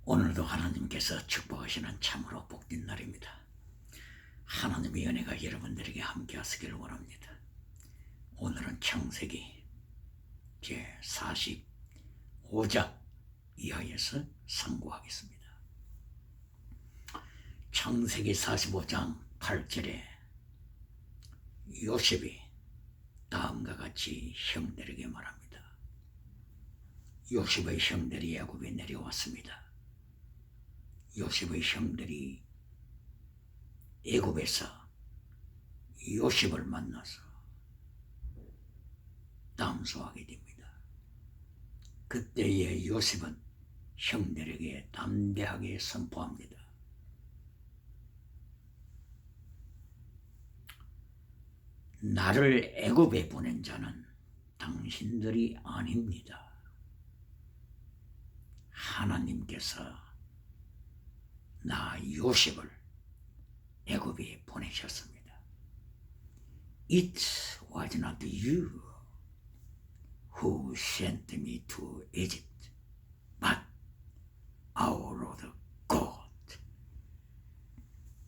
오늘도 하나님께서 축복하시는 참으로 복된 날입니다. 하나님의 은혜가 여러분들에게 함께 하시기를 원합니다. 오늘은 창세기 제45장 이하에서 상고하겠습니다. 창세기 45장 8절에 요셉이 다음과 같이 형들에게 말합니다. 요셉의 형들이 애굽에 내려왔습니다. 요셉의 형들이 애굽에서 요셉을 만나서 담소하게 됩니다. 그때의 요셉은 형들에게 담대하게 선포합니다. 나를 애굽에 보낸 자는 당신들이 아닙니다. 하나님께서 나 요셉을 애굽에 보내셨습니다. It was not you who sent me to Egypt, but our Lord God.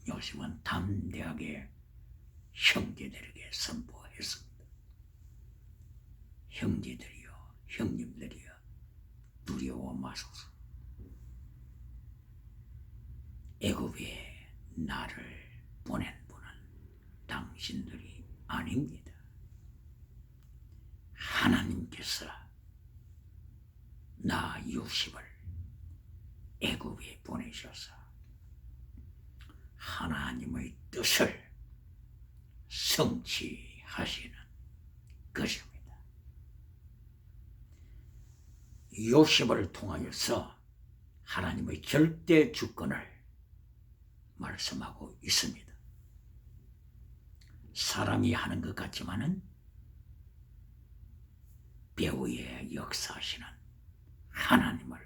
요셉은 담대하게 형제들에게 선포했습니다. 형제들이여, 형님들이여, 두려워 마소서. 애굽에 나를 보낸 분은 당신들이 아닙니다. 하나님께서 나 요셉을 애굽에 보내셔서 하나님의 뜻을 성취하시는 것입니다. 요셉을 통하여서 하나님의 절대 주권을 말씀하고 있습니다. 사람이 하는 것 같지만은 배후에 역사하시는 하나님을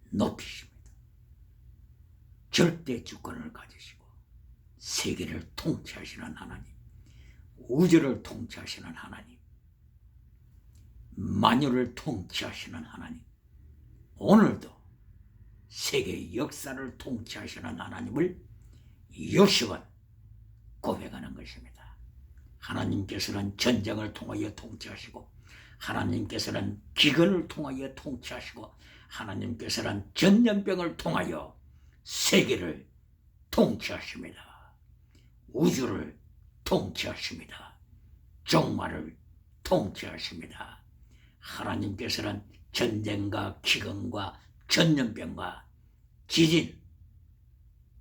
높이십니다. 절대 주권을 가지시고 세계를 통치하시는 하나님, 우주를 통치하시는 하나님, 만유를 통치하시는 하나님, 오늘도 세계의 역사를 통치하시는 하나님을 요셉은 고백하는 것입니다. 하나님께서는 전쟁을 통하여 통치하시고, 하나님께서는 기근을 통하여 통치하시고, 하나님께서는 전염병을 통하여 세계를 통치하십니다. 우주를 통치하십니다. 종말을 통치하십니다. 하나님께서는 전쟁과 기근과 전염병과 지진,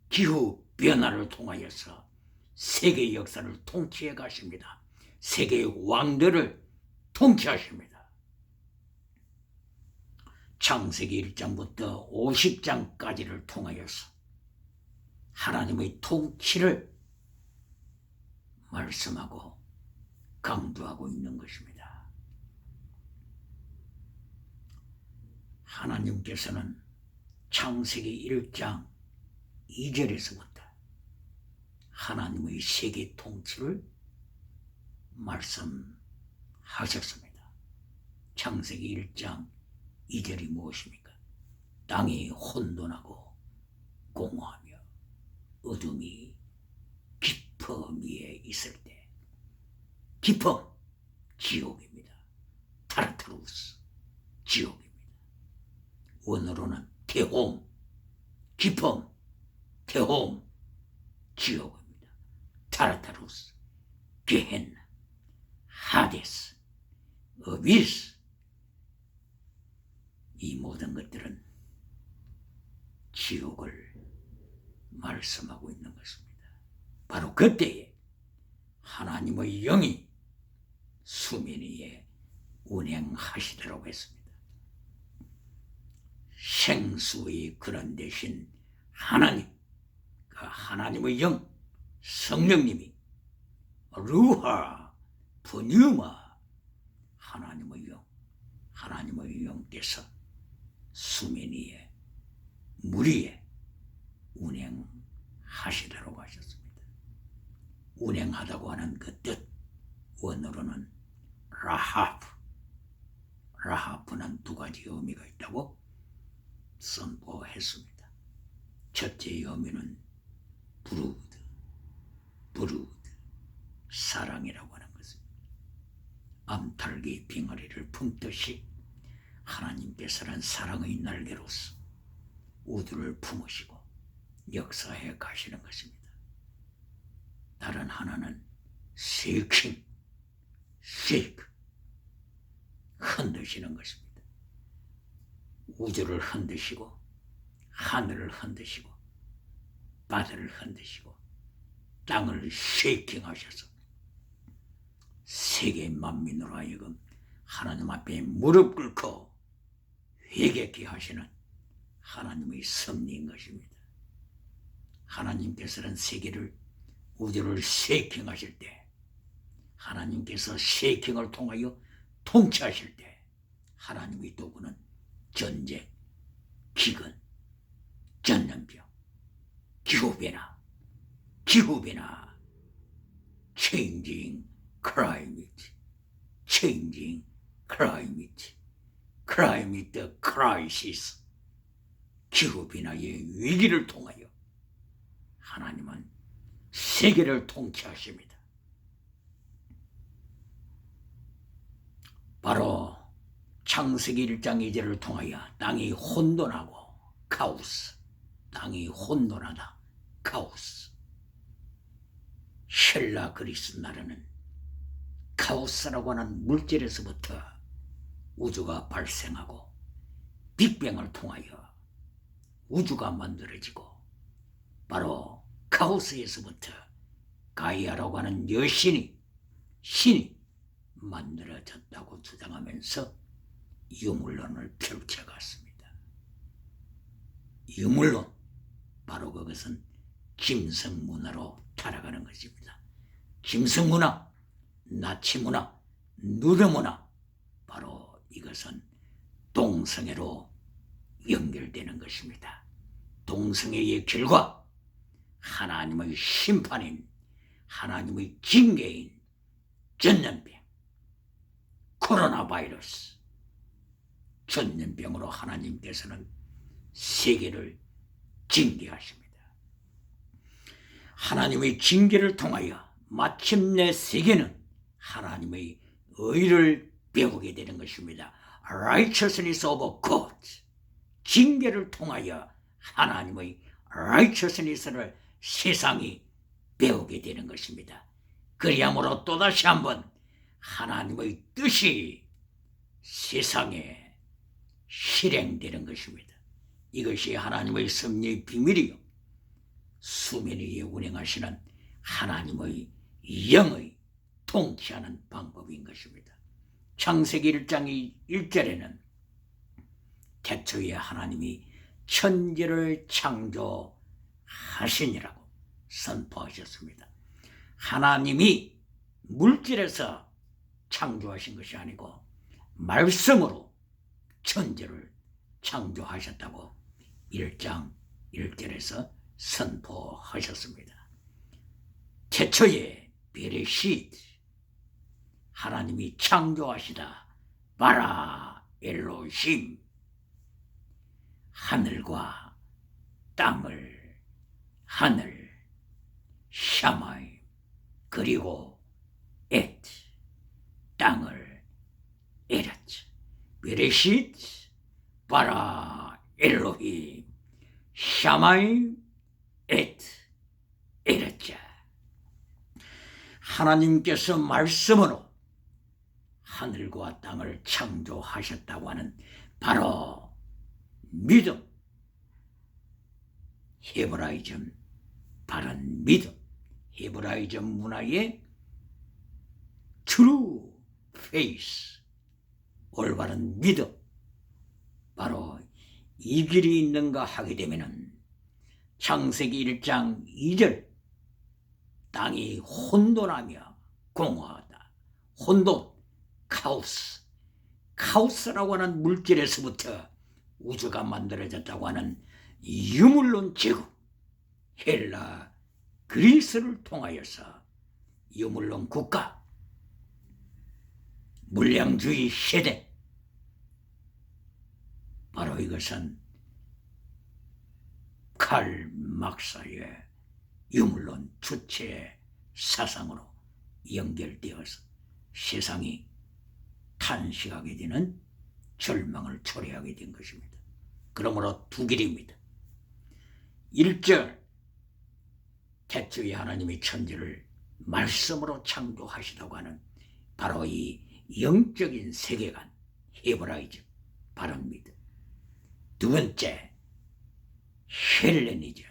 기후 변화를 통하여서 세계의 역사를 통치해 가십니다. 세계의 왕들을 통치하십니다. 창세기 1장부터 50장까지를 통하여서 하나님의 통치를 말씀하고 강조하고 있는 것입니다. 하나님께서는 창세기 1장 2절에서부터 하나님의 세계 통치를 말씀하셨습니다. 창세기 1장 2절이 무엇입니까? 땅이 혼돈하고 공허하며 어둠이 깊음 위에 있을 때, 깊음, 지옥입니다. 타르타루스, 지옥입니다. 원어로는 테홈, 깊음, 테홈, 지옥입니다. 타르타루스, 게헨나, 하데스, 어비스, 이 모든 것들은 지옥을 말씀하고 있는 것입니다. 바로 그때에 하나님의 영이 수면 위에 운행하시도록 했습니다. 생수의 근원 되신 하나님, 그 하나님의 영, 성령님이 루하, 푸뉴마, 하나님의 영께서 수면 위에, 물 위에 운행하시도록 하셨습니다. 운행하다고 하는 그 뜻, 원어로는 라하프, 라하프는 두 가지 의미가 있다고 선포했습니다. 첫째 의미는 브루드, 사랑이라고 하는 것입니다. 암탉이 빙어리를 품듯이 하나님께서는 사랑의 날개로서 우주를 품으시고 역사해 가시는 것입니다. 다른 하나는 쉐이크, 흔드시는 것입니다. 우주를 흔드시고 하늘을 흔드시고 바다를 흔드시고 땅을 쉐이킹하셔서 세계 만민으로 하여금 하나님 앞에 무릎 꿇고 회개케 하시는 하나님의 섭리인 것입니다. 하나님께서는 세계를 우주를 쉐이킹하실 때, 하나님께서 쉐이킹을 통하여 통치하실 때 하나님의 도구는 전쟁, 기근, 전염병, 기후변화, changing climate crisis, 기후변화의 위기를 통하여 하나님은 세계를 통치하십니다. 바로 창세기 1장 2절을 통하여 땅이 혼돈하고 카오스, 땅이 혼돈하다, 카오스. 헬라 그리스 나라는 카오스라고 하는 물질에서부터 우주가 발생하고 빅뱅을 통하여 우주가 만들어지고, 바로 카오스에서부터 가이아라고 하는 신이 만들어졌다고 주장하면서 유물론을 펼쳐갔습니다. 유물론, 바로 그것은 김성문화로 타락하는 것입니다. 김성문화, 나치문화, 누르문화, 바로 이것은 동성애로 연결되는 것입니다. 동성애의 결과 하나님의 심판인, 하나님의 징계인 전염병, 코로나 바이러스, 전염병으로 하나님께서는 세계를 징계하십니다. 하나님의 징계를 통하여 마침내 세계는 하나님의 의를 배우게 되는 것입니다. Righteousness of God, 징계를 통하여 하나님의 righteousness를 세상이 배우게 되는 것입니다. 그리함으로 또다시 한번 하나님의 뜻이 세상에 실행되는 것입니다. 이것이 하나님의 섭리의 비밀이요, 수면 위에 운행하시는 하나님의 영의 통치하는 방법인 것입니다. 창세기 1장 1절에는 태초에 하나님이 천지를 창조하시니라고 선포하셨습니다. 하나님이 물질에서 창조하신 것이 아니고 말씀으로 천지를 창조하셨다고 1장 1절에서 선포하셨습니다. 태초에 베레시트, 하나님이 창조하시다 바라 엘로힘, 하늘과 땅을, 하늘 샤마이, 그리고 엣, 땅을 에라츠, 베레시트 바라 엘로힘 샤마이 엣 에라츠. 하나님께서 말씀으로 하늘과 땅을 창조하셨다고 하는 바로 믿음, 헤브라이즘 바른 믿음, 헤브라이즘 문화의 true faith, 올바른 믿음, 바로 이 길이 있는가 하게 되면은 창세기 1장 2절, 땅이 혼돈하며 공허하다, 혼돈, 카오스, 카오스라고 하는 물질에서부터 우주가 만들어졌다고 하는 유물론 제국, 헬라 그리스를 통하여서 유물론 국가, 물량주의 세대, 바로 이것은 칼 막사의 유물론 주체의 사상으로 연결되어서 세상이 탄식하게 되는 절망을 초래하게 된 것입니다. 그러므로 두 길입니다. 1절 태초에 하나님이 천지를 말씀으로 창조하시다고 하는 바로 이 영적인 세계관 헤브라이즘 바른 믿음. 두 번째 헬레니즘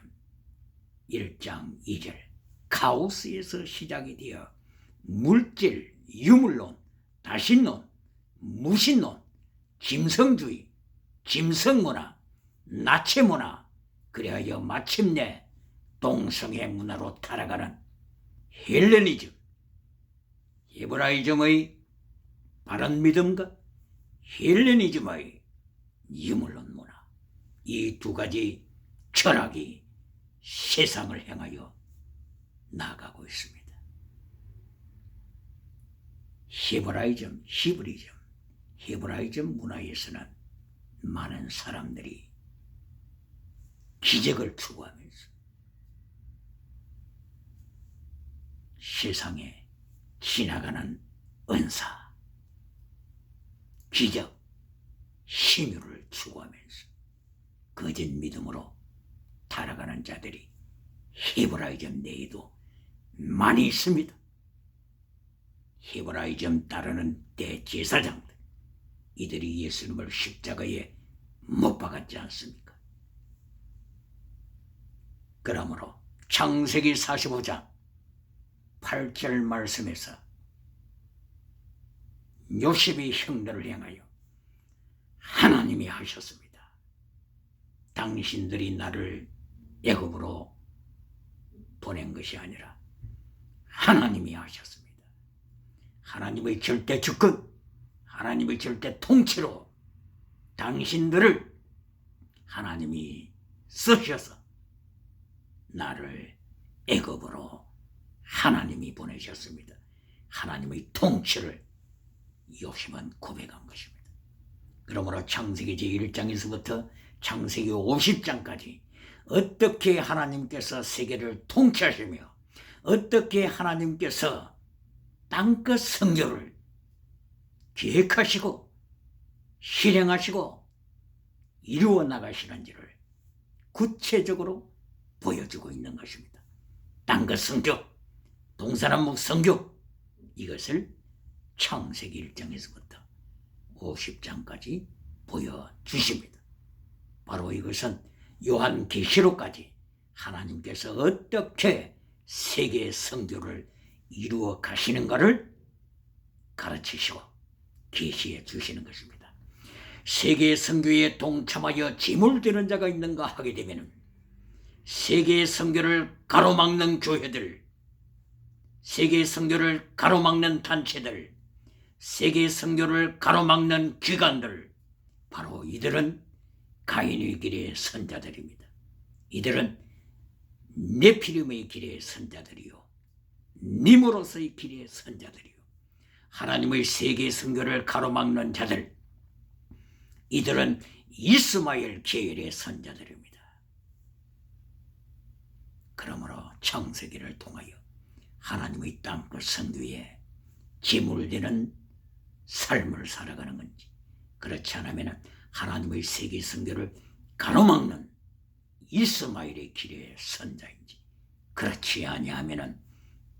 1장 2절 카오스에서 시작이 되어 물질, 유물론, 다신론, 무신론, 짐승주의, 짐승문화, 나체문화, 그리하여 마침내 동성애 문화로 타락하는 헬레니즘, 헤브라이즘의 바른 믿음과 헬레니즘의 유물론 문화, 이 두 가지 철학이 세상을 향하여 나아가고 있습니다. 히브라이즘, 히브라이즘 문화에서는 많은 사람들이 기적을 추구하면서 세상에 지나가는 은사, 기적, 신유를 추구하면서 거짓 믿음으로 타락하는 자들이 히브라이즘 내에도 많이 있습니다. 히브라이즘 따르는 대제사장들, 이들이 예수님을 십자가에 못 박았지 않습니까? 그러므로 창세기 45장 8절 말씀에서 요셉의 형들을 향하여 하나님이 하셨습니다. 당신들이 나를 애굽으로 보낸 것이 아니라 하나님이 하셨습니다. 하나님의 절대 주권, 하나님의 절대 통치로 당신들을 하나님이 쓰셔서 나를 애굽으로 하나님이 보내셨습니다. 하나님의 통치를 요셉은 고백한 것입니다. 그러므로 창세기 제1장에서부터 창세기 50장까지 어떻게 하나님께서 세계를 통치하시며 어떻게 하나님께서 땅끝 성교를 계획하시고 실행하시고 이루어 나가시는지를 구체적으로 보여주고 있는 것입니다. 땅끝 성교, 동서남북 성교, 이것을 창세기 1장에서부터 50장까지 보여주십니다. 바로 이것은 요한계시록까지 하나님께서 어떻게 세계 성교를 이루어 가시는가를 가르치시고 계시해 주시는 것입니다. 세계 선교에 동참하여 짐을 지는 자가 있는가 하게 되면 세계 선교를 가로막는 교회들, 세계 선교를 가로막는 단체들, 세계 선교를 가로막는 기관들, 바로 이들은 가인의 길의 선자들입니다. 이들은 네피림의 길의 선자들이요, 니므로스의 길의 선자들이요, 하나님의 세계 선교를 가로막는 자들, 이들은 이스마엘 계열의 선자들입니다. 그러므로 창세기를 통하여 하나님의 땅끝 선교에 짐을 지는 삶을 살아가는 건지, 그렇지 않으면 하나님의 세계 선교를 가로막는 이스마엘의 길의 선자인지, 그렇지 아니하면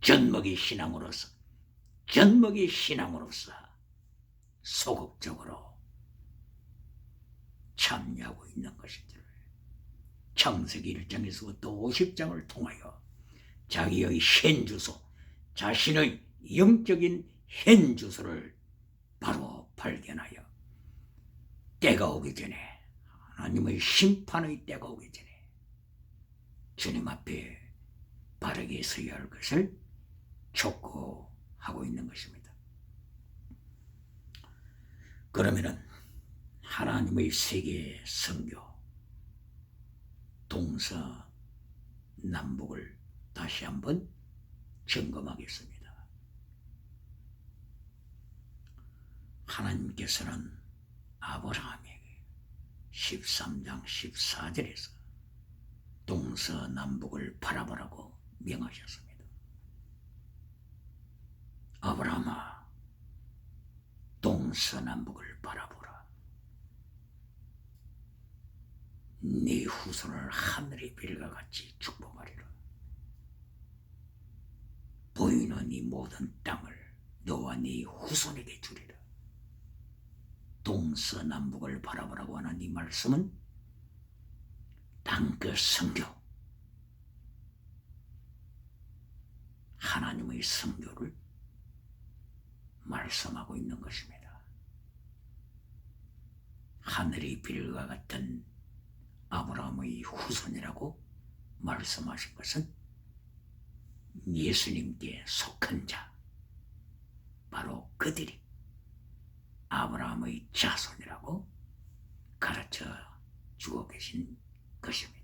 젖먹이 신앙으로서 소극적으로 참여하고 있는 것인지를 창세기 1장에서부터 50장을 통하여 자기의 현주소, 자신의 영적인 현주소를 바로 발견하여 때가 오기 전에, 하나님의 심판의 때가 오기 전에 주님 앞에 바르게 서야 할 것을 촉구하고 있는 것입니다. 그러면은 하나님의 세계 선교, 동서남북을 다시 한번 점검하겠습니다. 하나님께서는 아브라함에게 13장 14절에서 동서남북을 바라보라고 명하셨습니다. 아브라함아, 동서남북을 바라보라. 네 후손을 하늘의 별과 같이 축복하리라. 보이는 이 모든 땅을 너와 네 후손에게 주리라. 동서남북을 바라보라고 하는 이 말씀은 땅끝 성교, 하나님의 성교를 말씀하고 있는 것입니다. 하늘의 별과 같은 아브라함의 후손이라고 말씀하신 것은 예수님께 속한 자, 바로 그들이 아브라함의 자손이라고 가르쳐 주고 계신 것입니다.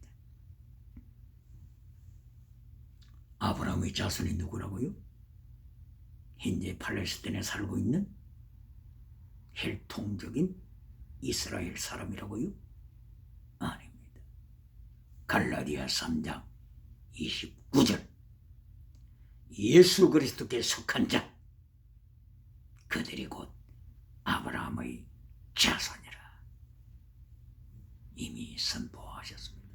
아브라함의 자손이 누구라고요? 현재 팔레스타인에 살고 있는 혈통적인 이스라엘 사람이라고요? 아닙니다. 갈라디아 3장 29절 예수 그리스도께 속한 자, 그들이 곧 아브라함의 자손이라 이미 선포하셨습니다.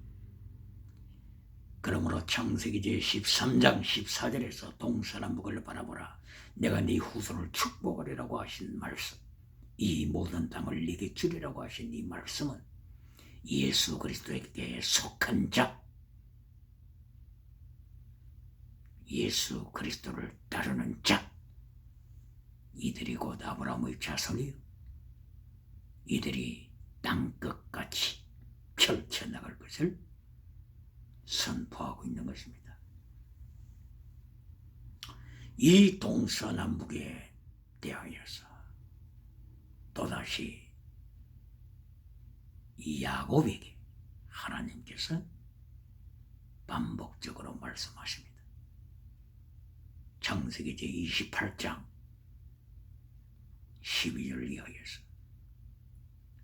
그러므로 창세기 제13장 14절에서 동서남북을 바라보라, 내가 네 후손을 축복하리라고 하신 말씀, 이 모든 땅을 네게 주리라고 하신 이 말씀은 예수 그리스도에게 속한 자, 예수 그리스도를 따르는 자, 이들이 곧 아브라함의 자손이요, 이들이 땅끝같이 펼쳐나갈 것을 선포하고 있는 것입니다. 이 동서남북에 대하여서 또다시 이 야곱에게 하나님께서 반복적으로 말씀하십니다. 창세기 제28장 12절 이하에서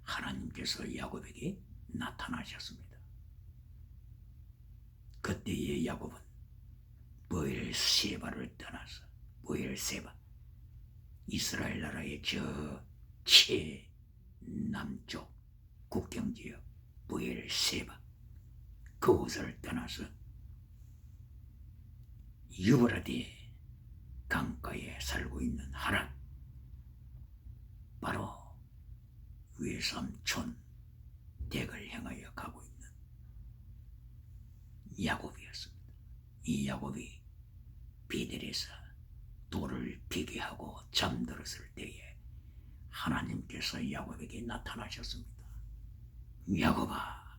하나님께서 야곱에게 나타나셨습니다. 그때의 야곱은 브엘세바를 떠나서, 브엘세바, 이스라엘 나라의 저 최남쪽 국경지역 브엘세바, 그곳을 떠나서 유브라데 강가에 살고 있는 하란, 바로 외삼촌 댁을 향하여 가고 있는 야곱이었습니다. 이 야곱이 베델에서 돌을 비게 하고 잠들었을 때에 하나님께서 야곱에게 나타나셨습니다. 야곱아,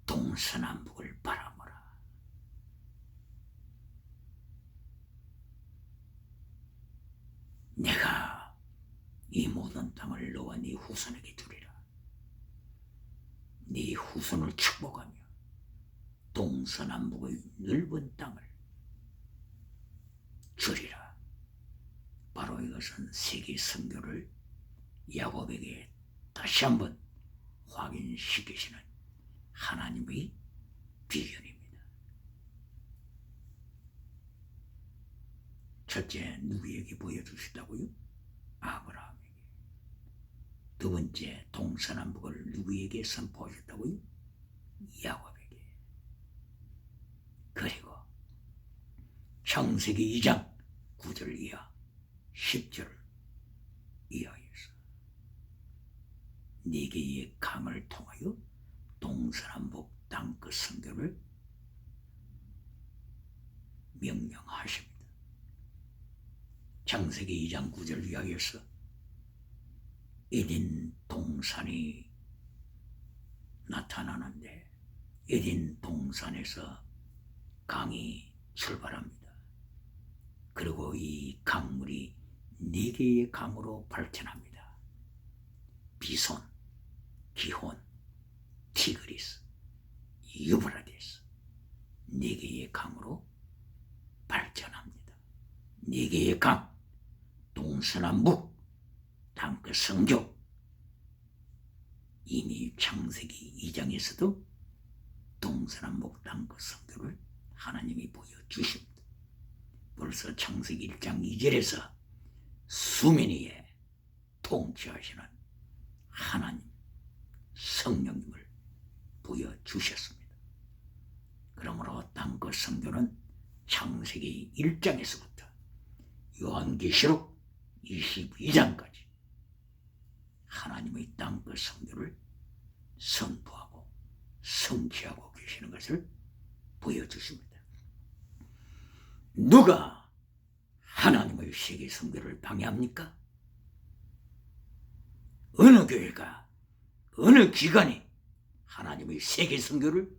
동서남북을 바라보라. 내가 이 모든 땅을 너와 네 후손에게 주리라. 네 후손을 축복하며 동서남북의 넓은 땅을 주리라. 바로 이것은 세계 선교를 야곱에게 다시 한번 확인시키시는 하나님의 비전입니다. 첫째, 누구에게 보여주시다고요? 아브라함에게. 두 번째, 동서남북을 누구에게 선포하셨다고요? 야곱에게. 그리고 창세기 2장 9절 이하 10절 이하에서 네 개의 강을 통하여 동서남북 땅끝 선교를 명령하십니다. 창세기 2장 9절 이하에서 에덴 동산이 나타나는데 에덴 동산에서 강이 출발합니다. 그리고 이 강물이 네 개의 강으로 발전합니다. 비손, 기혼, 티그리스, 유브라데스, 네 개의 강으로 발전합니다. 네 개의 강, 동서남북, 땅끝 성교, 이미 창세기 2장에서도 동서남북 땅끝 성교를 하나님이 보여주십니다. 벌써 창세기 1장 2절에서 수면 위에 통치하시는 하나님 성령님을 보여주셨습니다. 그러므로 땅끝 성교는 창세기 1장에서부터 요한계시록 22장까지 하나님의 땅끝 성교를 선포하고 성취하고 계시는 것을 보여주십니다. 누가 하나님의 세계 선교를 방해합니까? 어느 교회가, 어느 기관이 하나님의 세계 선교를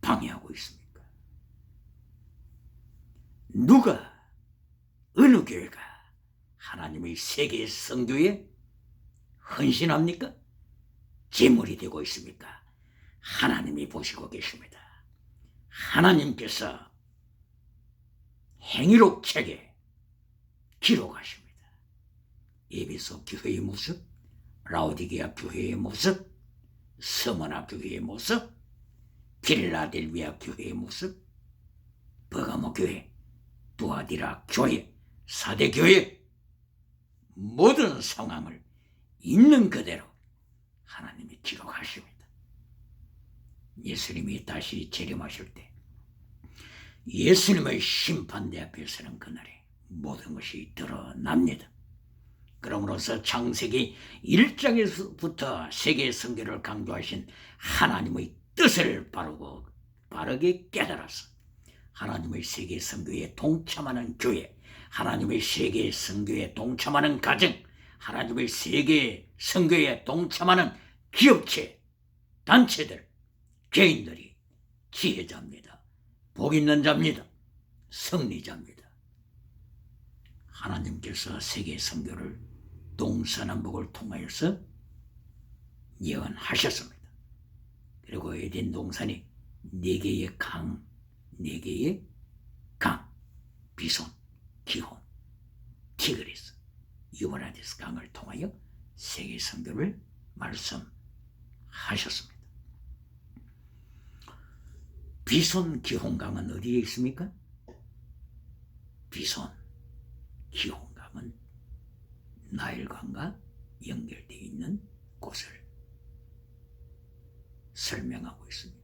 방해하고 있습니까? 누가, 어느 교회가 하나님의 세계 선교에 헌신합니까? 제물이 되고 있습니까? 하나님이 보시고 계십니다. 하나님께서 행위록 책에 기록하십니다. 에베소 교회의 모습, 라오디게아 교회의 모습, 스무나 교회의 모습, 필라델비아 교회의 모습, 버가모 교회, 두아디라 교회, 사대 교회, 모든 상황을 있는 그대로 하나님이 기록하십니다. 예수님이 다시 재림하실 때 예수님의 심판대 앞에 서는 그날에 모든 것이 드러납니다. 그러므로서 창세기 1장에서부터 세계 선교를 강조하신 하나님의 뜻을 바르게 깨달아서 하나님의 세계 선교에 동참하는 교회, 하나님의 세계 선교에 동참하는 가정, 하나님의 세계 선교에 동참하는 기업체, 단체들, 개인들이 지혜자입니다. 복 있는 자입니다. 승리자입니다. 하나님께서 세계 선교를 동서남북을 통하여서 예언하셨습니다. 그리고 에덴 동산이 4개의 강, 4개의 강, 비손, 기혼, 티그리스, 유브라디스 강을 통하여 세계 선교를 말씀하셨습니다. 비손, 기혼강은 어디에 있습니까? 비손, 기혼강은 나일강과 연결되어 있는 곳을 설명하고 있습니다.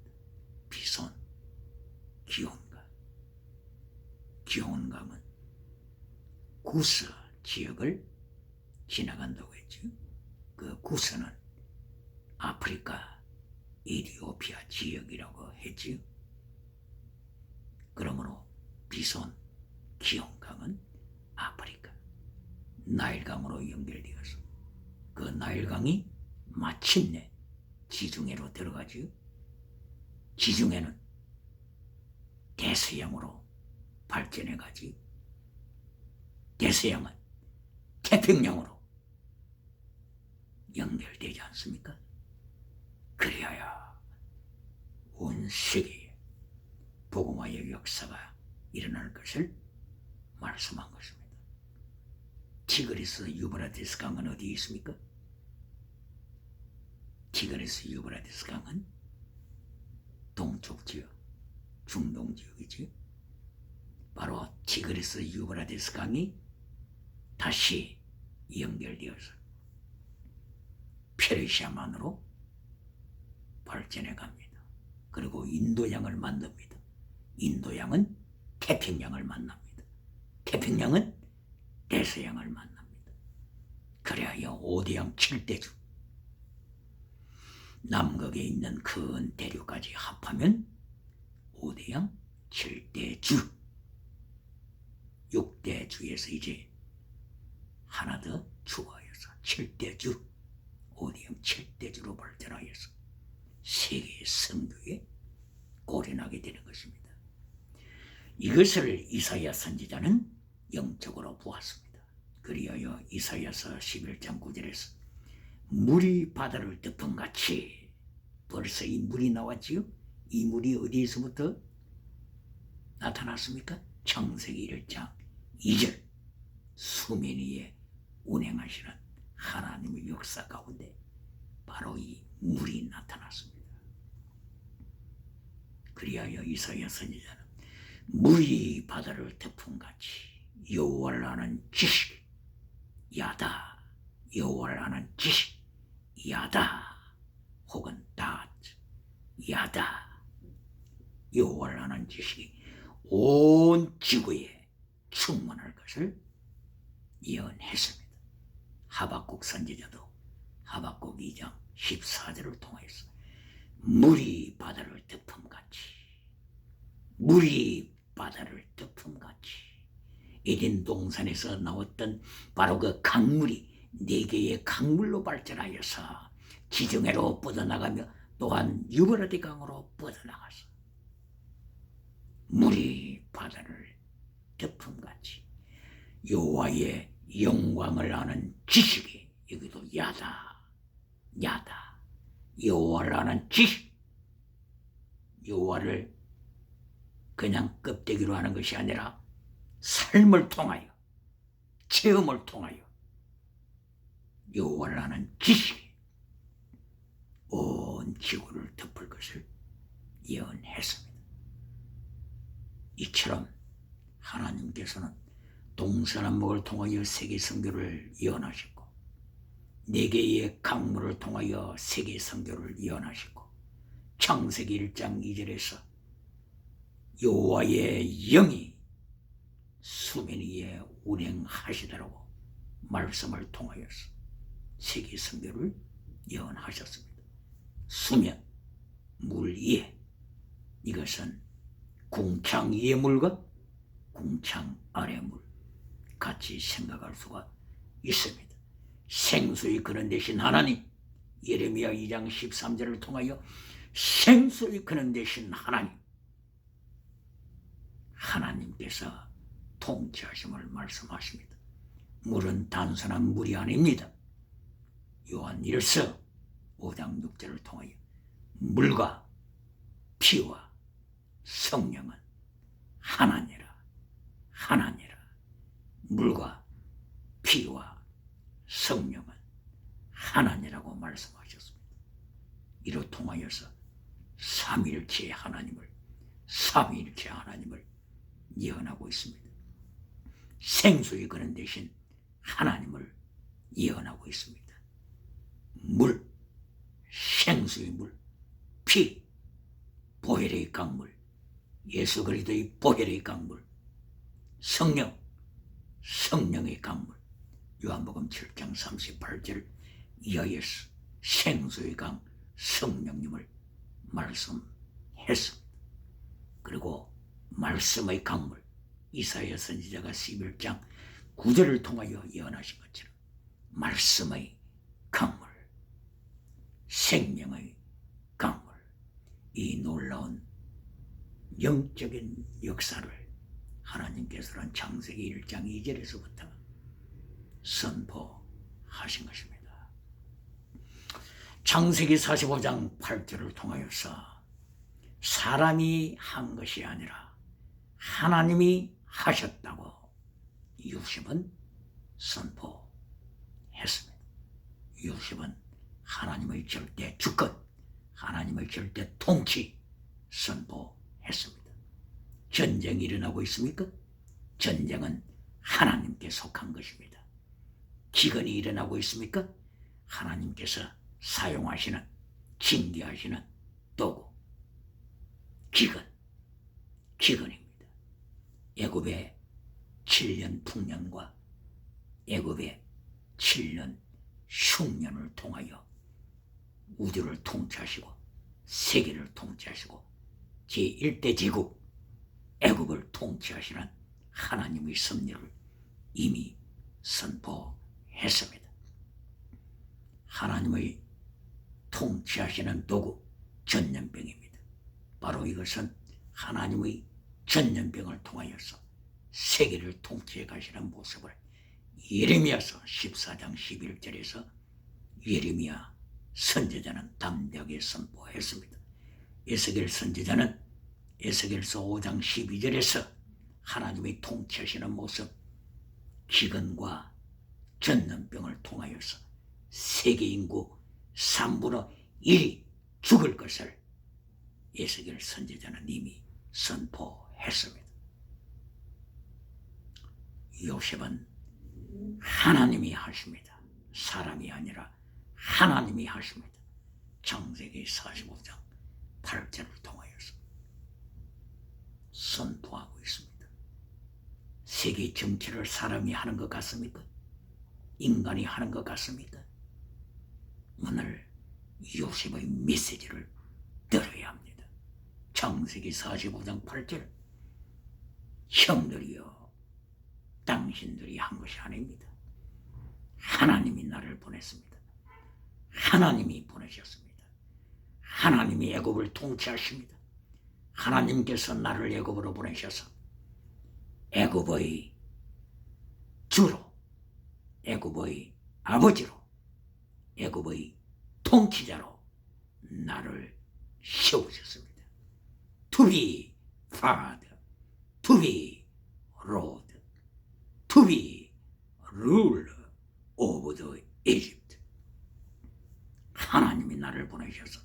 비손, 기혼강. 기혼강은 구스 지역을 지나간다고 했죠. 그 구스는 아프리카, 에티오피아 지역이라고 했지요. 그러므로 비손, 기혼강은 아프리카, 나일강으로 연결되어서 그 나일강이 마침내 지중해로 들어가지요. 지중해는 대서양으로 발전해가지요. 대서양은 태평양으로 연결되지 않습니까? 그리하여 온 세계에 복음화의 역사가 일어날 것을 말씀한 것입니다. 티그리스 유브라디스 강은 어디에 있습니까? 티그리스 유브라디스 강은 동쪽 지역, 중동 지역이지요. 바로 티그리스 유브라디스 강이 다시 연결되어서 페르시아만으로 발전해 갑니다. 그리고 인도양을 만듭니다. 인도양은 태평양을 만납니다. 태평양은 대서양을 만납니다. 그래야 5대양 7대주, 남극에 있는 큰 대륙까지 합하면 5대양 7대주, 6대주에서 이제 하나 더 추가해서 7대주, 5대양 7대주로 발전하여서 세계의 선교에 골인하게 되는 것입니다. 이것을 이사야 선지자는 영적으로 보았습니다. 그리하여 이사야서 11장 9절에서 물이 바다를 덮은 같이, 벌써 이 물이 나왔지요? 이 물이 어디에서부터 나타났습니까? 창세기 1장 2절 수면 위에 운행하시는 하나님의 역사 가운데 바로 이 물이 나타났습니다. 그리하여 이사야 선지자는 물이 바다를 덮음같이 여호와를 아는 지식 야다, 여호와를 아는 지식 야다, 혹은 다트 야다, 여호와를 아는 지식이 온 지구에 충만할 것을 예언했습니다. 하박국 선지자도 하박국 2장 14절을 통해서 물이 바다를 덮음같이, 물이 바다를 덮음같이, 에덴 동산에서 나왔던 바로 그 강물이 4개의 강물로 발전하여서 지중해로 뻗어나가며 또한 유브라데 강으로 뻗어나가서 물이 바다를 덮음같이 여호와의 영광을 아는 지식이, 여기도 야다, 야다, 여호와를 아는 지식, 여호와를 그냥 껍데기로 하는 것이 아니라 삶을 통하여, 체험을 통하여 여호와를 아는 지식이 온 지구를 덮을 것을 예언했습니다. 이처럼 하나님께서는 동서남북을 통하여 세계 선교를 예언하셨고 4개의 강물을 통하여 세계 선교를 예언하셨고 창세기 1장 2절에서 여호와의 영이 수면 위에 운행하시더라고 말씀을 통하여서 세계 선교를 예언하셨습니다. 수면, 물 위에, 이것은 궁창 위의 물과 궁창 아래 물 같이 생각할 수가 있습니다. 생수의 근원 되신 하나님, 예레미야 2장 13절을 통하여 생수의 근원 되신 하나님께서 통치하심을 말씀하십니다. 물은 단순한 물이 아닙니다. 요한 1서 5장 6절을 통하여 물과 피와 성령은 하나니라, 하나니라. 물과 피와 성령은 하나니라고 말씀하셨습니다. 이로 통하여서 삼위일체의 하나님을, 삼위일체의 하나님을 예언하고 있습니다. 생수의 근원 되신 하나님을 예언하고 있습니다. 물, 생수의 물, 피, 보혈의 강물, 예수 그리스도의 보혈의 강물, 성령, 성령의 강물, 요한복음 7장 38절 이하에서 생수의 강 성령님을 말씀했습니다. 그리고 말씀의 강물, 이사야 선지자가 11장 9절을 통하여 예언하신 것처럼 말씀의 강물, 생명의 강물, 이 놀라운 영적인 역사를 하나님께서는 창세기 1장 2절에서부터 선포하신 것입니다. 창세기 45장 8절을 통하여서 사람이 한 것이 아니라 하나님이 하셨다고 유십은 선포했습니다. 유십은 하나님의 절대 주권, 하나님의 절대 통치 선포했습니다. 전쟁이 일어나고 있습니까? 전쟁은 하나님께 속한 것입니다. 기근이 일어나고 있습니까? 하나님께서 사용하시는, 징계하시는 도구, 기근입니다. 애굽의 7년 풍년과 애굽의 7년 흉년을 통하여 우주를 통치하시고 세계를 통치하시고 제1대 제국 애굽을 통치하시는 하나님의 섭리를 이미 선포했습니다. 하나님의 통치하시는 도구 전염병입니다. 바로 이것은 하나님의 전염병을 통하여서 세계를 통치해 가시는 모습을 예레미야서 14장 11절에서 예레미야 선지자는 담대하게 선포했습니다. 에스겔 선지자는 에스겔서 5장 12절에서 하나님의 통치하시는 모습, 기근과 전염병을 통하여서 세계 인구 3분의 1이 죽을 것을 에스겔 선지자는 이미 선포했습니다. 요셉은 하나님이 하십니다. 사람이 아니라 하나님이 하십니다. 창세기 45장 8절을 통하여서 선포하고 있습니다. 세계 정치를 사람이 하는 것 같습니까? 인간이 하는 것 같습니까? 오늘 요셉의 메시지를 들어야 합니다. 창세기 45장 8절, 형들이여 당신들이 한 것이 아닙니다. 하나님이 나를 보냈습니다. 하나님이 보내셨습니다. 하나님이 애굽을 통치하십니다. 하나님께서 나를 애굽으로 보내셔서 애굽의 주로, 애굽의 아버지로, 애굽의 통치자로 나를 세우셨습니다. To be father, to be lord, to be ruler of the Egypt. 하나님이 나를 보내셔서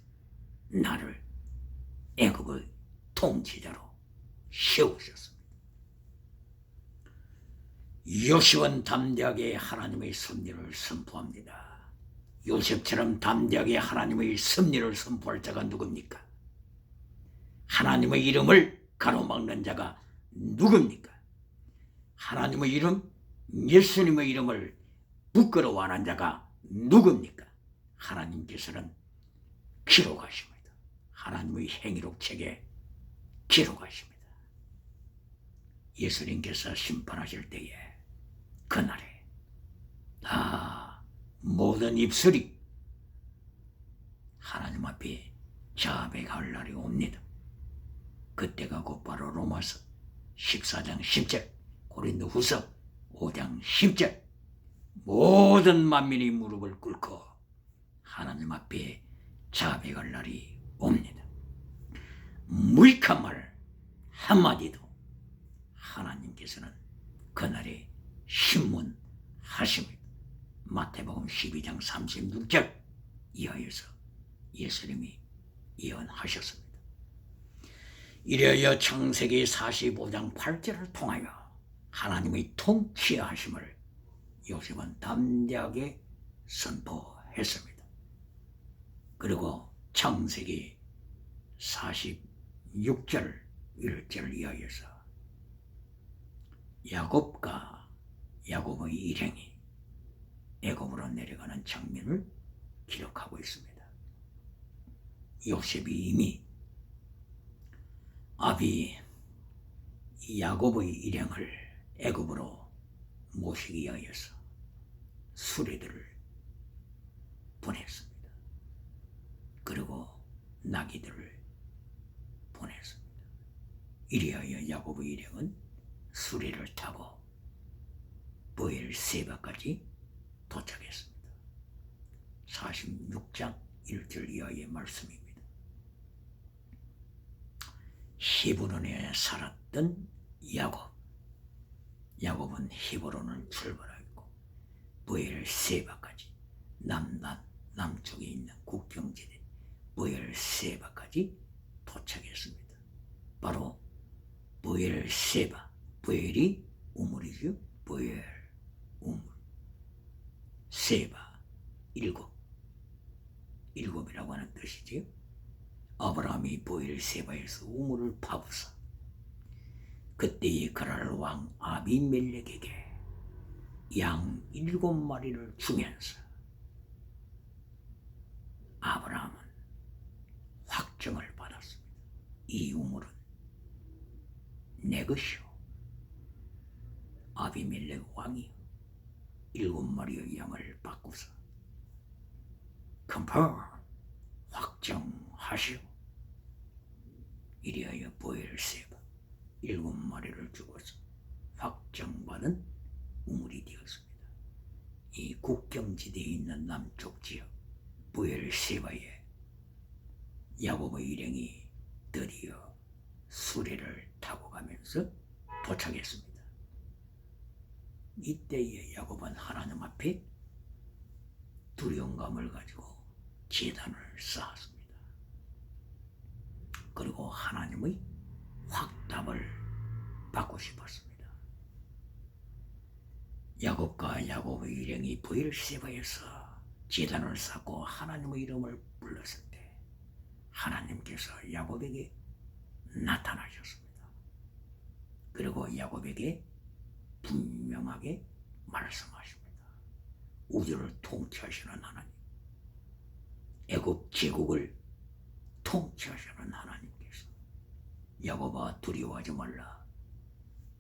나를 애굽의 통치자로 세우셨습니다. 요셉은 담대하게 하나님의 섭리를 선포합니다. 요셉처럼 담대하게 하나님의 섭리를 선포할 자가 누굽니까? 하나님의 이름을 가로막는 자가 누굽니까? 하나님의 이름, 예수님의 이름을 부끄러워하는 자가 누굽니까? 하나님께서는 기록하십니다. 하나님의 행위록 책에 기록하십니다. 예수님께서 심판하실 때에 그날에 모든 입술이 하나님 앞에 자백할 날이 옵니다. 그때가 곧바로 로마서 14장 10절, 고린도후서 5장 10절, 모든 만민이 무릎을 꿇고 하나님 앞에 자백할 날이 옵니다. 무익한 말 한마디도 하나님께서는 그날에 신문하십니다. 마태복음 12장 36절 이하여서 예수님이 예언하셨습니다. 이래여 창세기 45장 8절을 통하여 하나님의 통치하심을 요셉은 담대하게 선포했습니다. 그리고 창세기 46절 1절 이하여서 야곱의 일행이 애굽으로 내려가는 장면을 기록하고 있습니다. 요셉이 이미 아비 야곱의 일행을 애굽으로 모시기 위하여서 수레들을 보냈습니다. 그리고 나귀들을 보냈습니다. 이리하여 야곱의 일행은 수레를 타고 브엘세바까지 도착했습니다. 46장 1절 이하의 말씀입니다. 히브론에 살았던 야곱은 히브론을 출발하고 브엘세바까지 남쪽에 있는 국경지대 브엘세바까지 도착했습니다. 바로 브엘세바, 브엘이 우물이죠. 브엘, 우물, 세바, 일곱이라고 하는 뜻이지요. 아브라함이 브엘세바에서 우물을 파고서 그때의 그랄 왕 아비멜렉에게 양 7마리를 주면서 아브라함은 확정을 받았습니다. 이 우물은 내 것이요, 아비멜렉 왕이 7마리의 양을 바꾸서 확정하시오. 이리하여 브엘세바 7마리를 죽어서 확정받은 우물이 되었습니다. 이 국경지대에 있는 남쪽 지역 브엘세바에 야곱의 일행이 드디어 수레를 타고 가면서 도착했습니다. 이때에 야곱은 하나님 앞에 두려움감을 가지고 제단을 쌓았습니다. 그리고 하나님의 확답을 받고 싶었습니다. 야곱과 야곱의 일행이 브엘세바에서 제단을 쌓고 하나님의 이름을 불렀을 때 하나님께서 야곱에게 나타나셨습니다. 그리고 야곱에게 분명하게 말씀하십니다. 우주를 통치하시는 하나님, 애굽 제국을 통치하시는 하나님께서 야곱아 두려워하지 말라.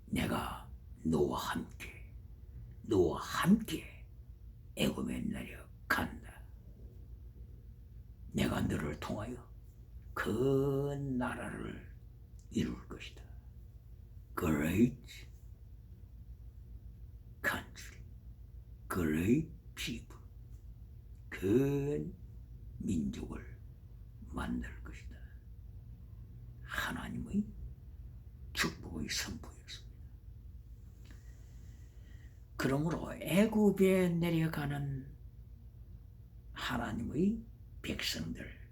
내가 너와 함께 애굽에 내려간다. 내가 너를 통하여 그 나라를 이룰 것이다. Great country, great people. 큰 민족을 만들 것이다. 하나님의 축복의 선포였습니다. 그러므로 애굽에 내려가는 하나님의 백성들,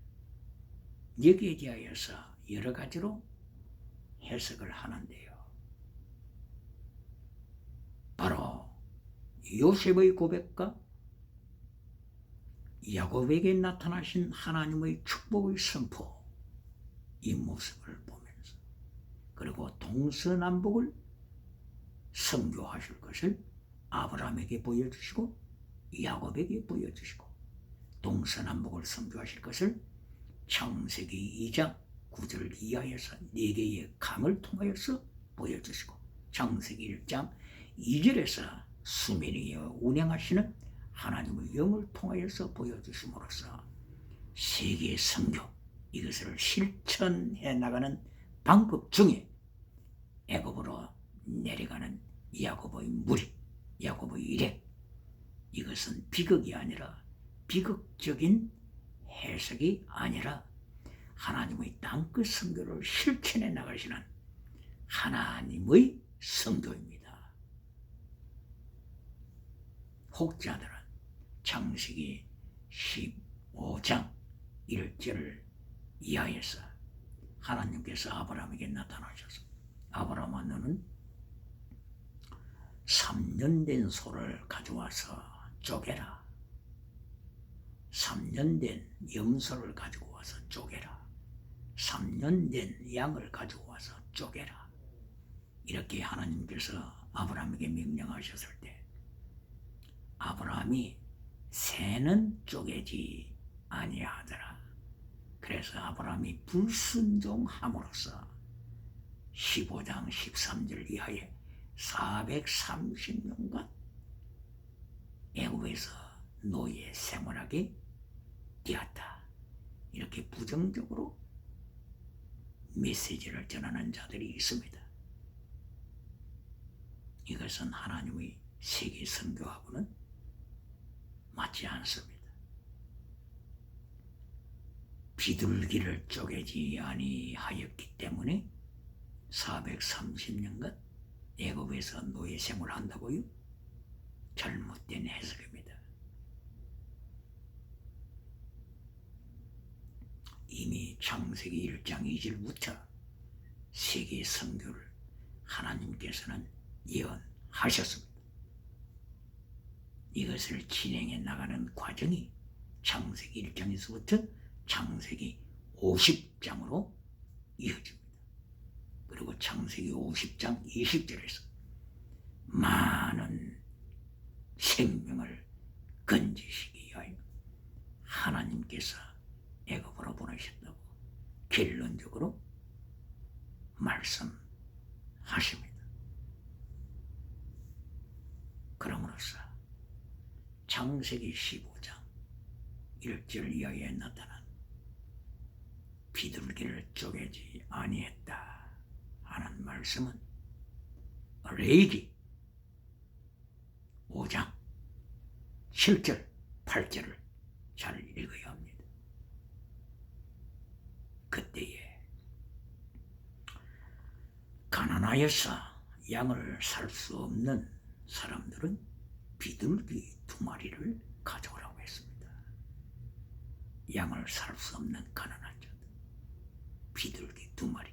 여기에 대하여서 여러 가지로 해석을 하는데요. 바로 요셉의 고백과 야곱에게 나타나신 하나님의 축복의 선포, 이 모습을 보면서, 그리고 동서남북을 성교하실 것을 아브라함에게 보여주시고 야곱에게 보여주시고, 동서남북을 성교하실 것을 창세기 2장 9절 이하에서 4개의 강을 통하여서 보여주시고, 창세기 1장 2절에서 수메리에 운행하시는 하나님의 영을 통하여서 보여주심으로써 세계 선교, 이것을 실천해 나가는 방법 중에 애굽으로 내려가는 야곱의 무리, 야곱의 일행, 이것은 비극이 아니라, 비극적인 해석이 아니라 하나님의 땅끝 선교를 실천해 나가시는 하나님의 선교입니다. 혹자들은 창세기 15장 1절을 이하에서 하나님께서 아브라함에게 나타나셔서, 아브라함아 너는 3년 된 소를 가져와서 쪼개라. 3년 된 염소를 가지고 와서 쪼개라. 3년 된 양을 가지고 와서 쪼개라. 이렇게 하나님께서 아브라함에게 명령하셨을 때 아브라함이 새는 쪼개지 아니하더라. 그래서 아브라함이 불순종함으로써 15장 13절 이하에 430년간 애굽에서 노예 생활하게 되었다. 이렇게 부정적으로 메시지를 전하는 자들이 있습니다. 이것은 하나님의 세계 선교하고는 맞지 않습니다. 비둘기를 쪼개지 아니하였기 때문에 430년간 애굽에서 노예 생활을 한다고요? 잘못된 해석입니다. 이미 창세기 1장 2절부터 세계 선교를 하나님께서는 예언하셨습니다. 이것을 진행해 나가는 과정이 창세기 1장에서부터 창세기 50장으로 이어집니다. 그리고 창세기 50장 20절에서 많은 생명을 건지시기 위하여 하나님께서 애굽으로 보내셨다고 결론적으로 말씀하십니다. 그러므로서 창세기 15장 1절 이하에 나타난 비둘기를 쪼개지 아니했다 하는 말씀은 레위기 5장 7절 8절을 잘 읽어야 합니다. 그때에 가난하여서 양을 살 수 없는 사람들은 비둘기 2마리를 가져오라고 했습니다. 양을 살 수 없는 가난한 자들, 비둘기 두 마리.